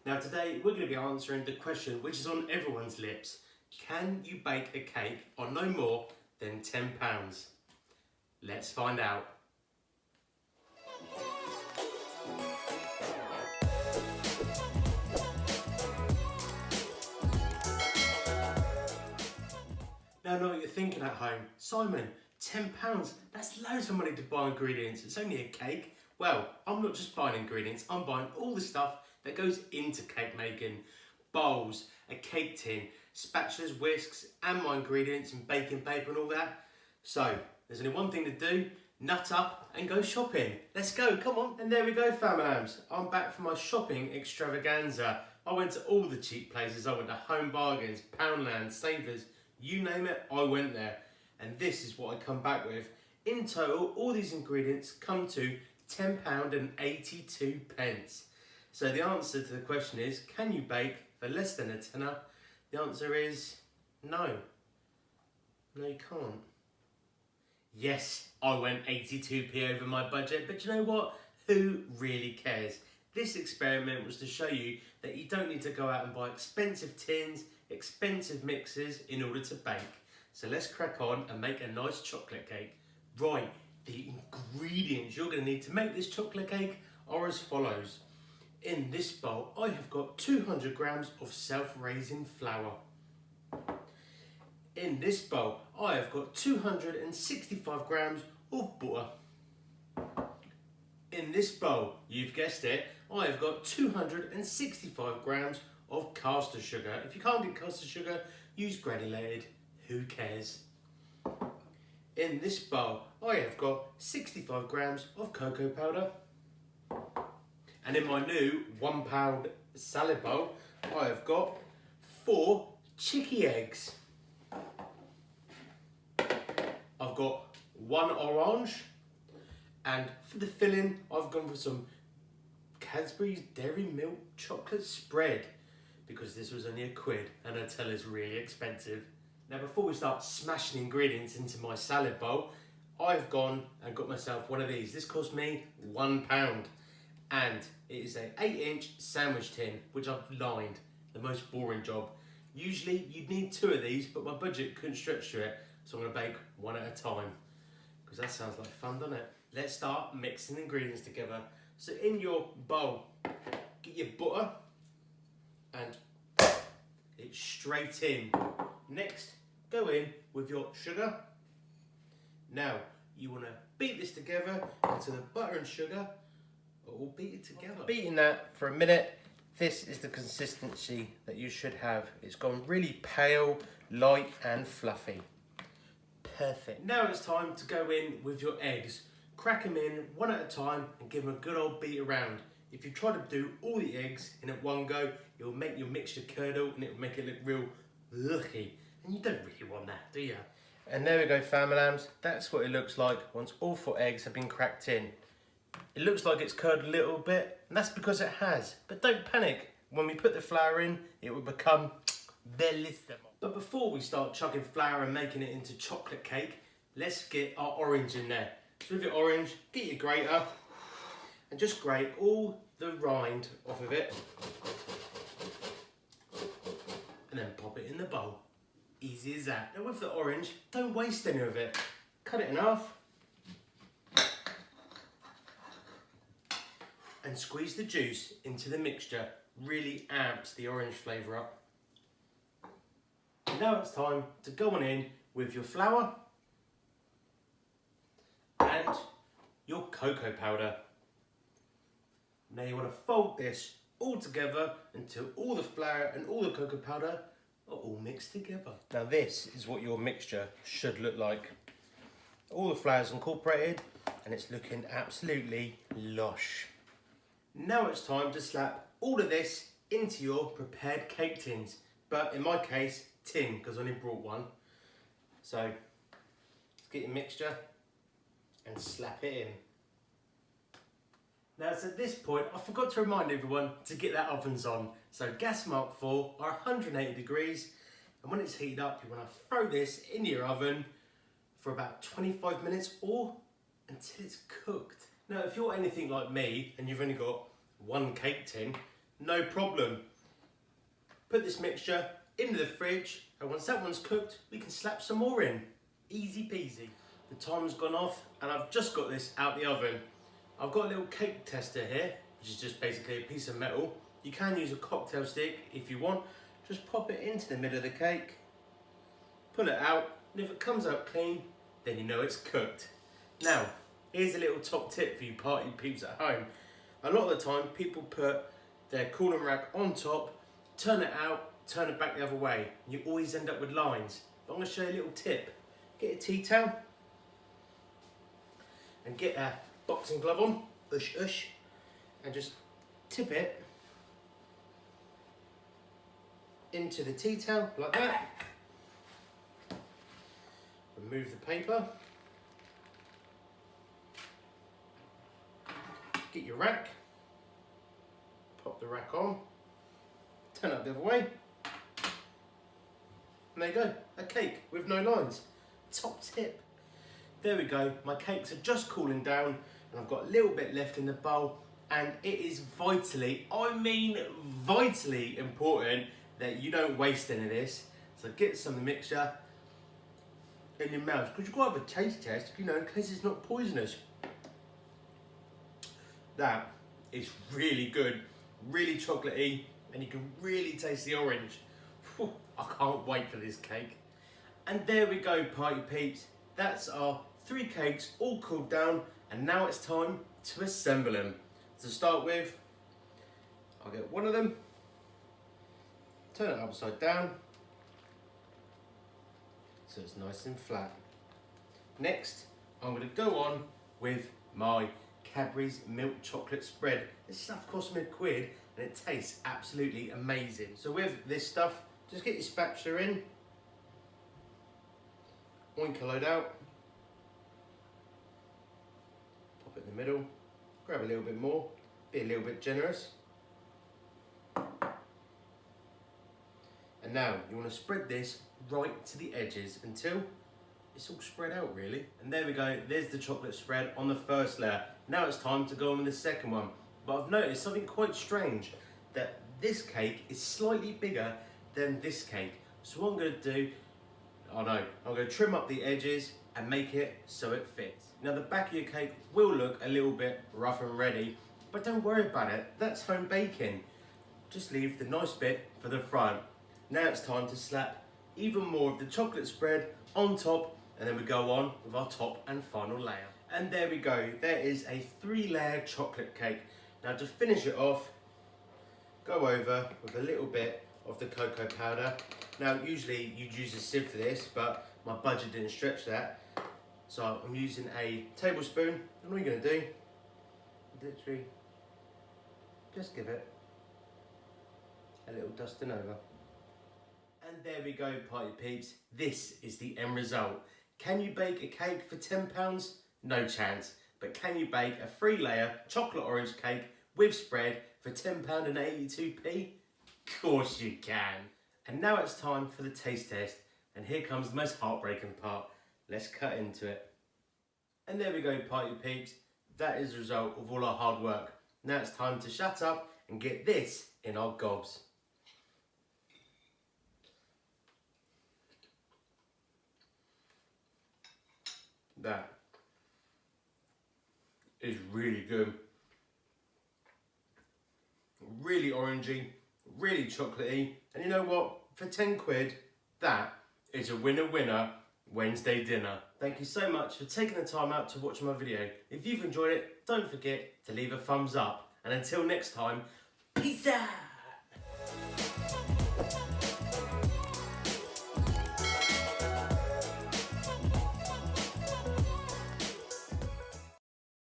Now today we're going to be answering the question which is on everyone's lips. Can you bake a cake on no more than £10? Let's find out. Now I know what you're thinking at home. Simon, £10, that's loads of money to buy ingredients. It's only a cake. Well, I'm not just buying ingredients, I'm buying all the stuff that goes into cake making. Bowls, a cake tin, spatulas, whisks, and my ingredients and baking paper and all that. So, there's only one thing to do, nut up and go shopping. Let's go, come on. And there we go, family lambs. I'm back from my shopping extravaganza. I went to all the cheap places. I went to Home Bargains, Poundland, Savers, you name it, I went there. And this is what I come back with. In total, all these ingredients come to £10.82. So the answer to the question is, can you bake for less than a tenner? The answer is no. No, you can't. Yes, I went 82p over my budget, but you know what? Who really cares? This experiment was to show you that you don't need to go out and buy expensive tins, expensive mixers in order to bake. So let's crack on and make a nice chocolate cake. Right, the ingredients you're going to need to make this chocolate cake are as follows. In this bowl, I have got 200 grams of self-raising flour. In this bowl, I have got 265 grams of butter. In this bowl, you've guessed it, I have got 265 grams of caster sugar. If you can't get caster sugar, use granulated. Who cares? In this bowl, I have got 65 grams of cocoa powder. And in my new £1 salad bowl, I have got 4 chicky eggs. I've got 1 orange, and for the filling, I've gone for some Cadbury's Dairy Milk chocolate spread because this was only £1 and I tell it's really expensive. Now before we start smashing ingredients into my salad bowl, I've gone and got myself one of these. This cost me £1 and it is a 8-inch sandwich tin which I've lined, the most boring job. Usually you'd need 2 of these, but my budget couldn't stretch to it, so I'm going to bake one at a time because that sounds like fun, doesn't it? Let's start mixing ingredients together. So in your bowl, get your butter and it's straight in. Next, go in with your sugar. Now, you want to beat this together until the butter and sugar are all beaten together. Beating that for a minute, this is the consistency that you should have. It's gone really pale, light and fluffy. Perfect. Now it's time to go in with your eggs. Crack them in one at a time and give them a good old beat around. If you try to do all the eggs in at one go, it will make your mixture curdle and it will make it look real lucky. And you don't really want that, do you? And there we go, family lambs. That's what it looks like once all 4 eggs have been cracked in. It looks like it's curdled a little bit, and that's because it has. But don't panic. When we put the flour in, it will become bellissimo. But before we start chucking flour and making it into chocolate cake, let's get our orange in there. So with your orange, get your grater and just grate all the rind off of it. And then pop it in the bowl. Easy as that. Now with the orange, don't waste any of it. Cut it in half. And squeeze the juice into the mixture. Really amps the orange flavour up. Now it's time to go on in with your flour and your cocoa powder. Now you want to fold this all together until all the flour and all the cocoa powder are all mixed together. Now this is what your mixture should look like. All the flour is incorporated and it's looking absolutely lush. Now it's time to slap all of this into your prepared cake tins. But in my case, tin, because I only brought one. So, let's get your mixture and slap it in. Now it's at this point, I forgot to remind everyone to get their ovens on. So gas mark 4 are 180 degrees. And when it's heated up, you want to throw this in your oven for about 25 minutes or until it's cooked. Now, if you're anything like me and you've only got one cake tin, no problem. Put this mixture into the fridge, and once that one's cooked, we can slap some more in. Easy peasy. The timer's gone off, and I've just got this out the oven. I've got a little cake tester here, which is just basically a piece of metal. You can use a cocktail stick if you want. Just pop it into the middle of the cake, pull it out, and if it comes out clean, then you know it's cooked. Now, here's a little top tip for you party peeps at home. A lot of the time, people put their cooling rack on top, turn it out, turn it back the other way. You always end up with lines. But I'm going to show you a little tip. Get a tea towel and get a boxing glove on, ush ush, and just tip it into the tea towel like that. Remove the paper. Get your rack. Pop the rack on. Turn it the other way. And there you go, a cake with no lines. Top tip. There we go, my cakes are just cooling down and I've got a little bit left in the bowl, and it is vitally, I mean vitally important that you don't waste any of this. So get some of the mixture in your mouth, because you've got to have a taste test, you know, in case it's not poisonous. That is really good, really chocolatey, and you can really taste the orange. Whew, I can't wait for this cake. And there we go, party peeps. That's our 3 cakes all cooled down, and now it's time to assemble them. To start with, I'll get one of them, turn it upside down so it's nice and flat. Next, I'm going to go on with my Cadbury's milk chocolate spread. This stuff cost me £1 and it tastes absolutely amazing. So with this stuff, just get your spatula in, oink a load out, pop it in the middle, grab a little bit more, be a little bit generous. And now you want to spread this right to the edges until it's all spread out really. And there we go, there's the chocolate spread on the first layer. Now it's time to go on with the second one. But I've noticed something quite strange, that this cake is slightly bigger than this cake. So what I'm going to do, I'm going to trim up the edges and make it so it fits. Now the back of your cake will look a little bit rough and ready, but don't worry about it, that's home baking. Just leave the nice bit for the front. Now it's time to slap even more of the chocolate spread on top, and then we go on with our top and final layer. And there we go, there is a 3-layer chocolate cake. Now to finish it off, go over with a little bit of the cocoa powder. Now usually you'd use a sieve for this, but my budget didn't stretch that. So I'm using a tablespoon, and all you're going to do, literally, just give it a little dusting over. And there we go, party peeps, this is the end result. Can you bake a cake for £10? No chance. But can you bake a 3-layer chocolate orange cake with spread for £10.82p? Of course you can. And now it's time for the taste test. And here comes the most heartbreaking part. Let's cut into it. And there we go, party peeps. That is the result of all our hard work. Now it's time to shut up and get this in our gobs. That is really good. Really orangey, really chocolatey. And you know what? For £10, that is a winner Wednesday dinner. Thank you so much for taking the time out to watch my video. If you've enjoyed it, don't forget to leave a thumbs up. And until next time, peace out!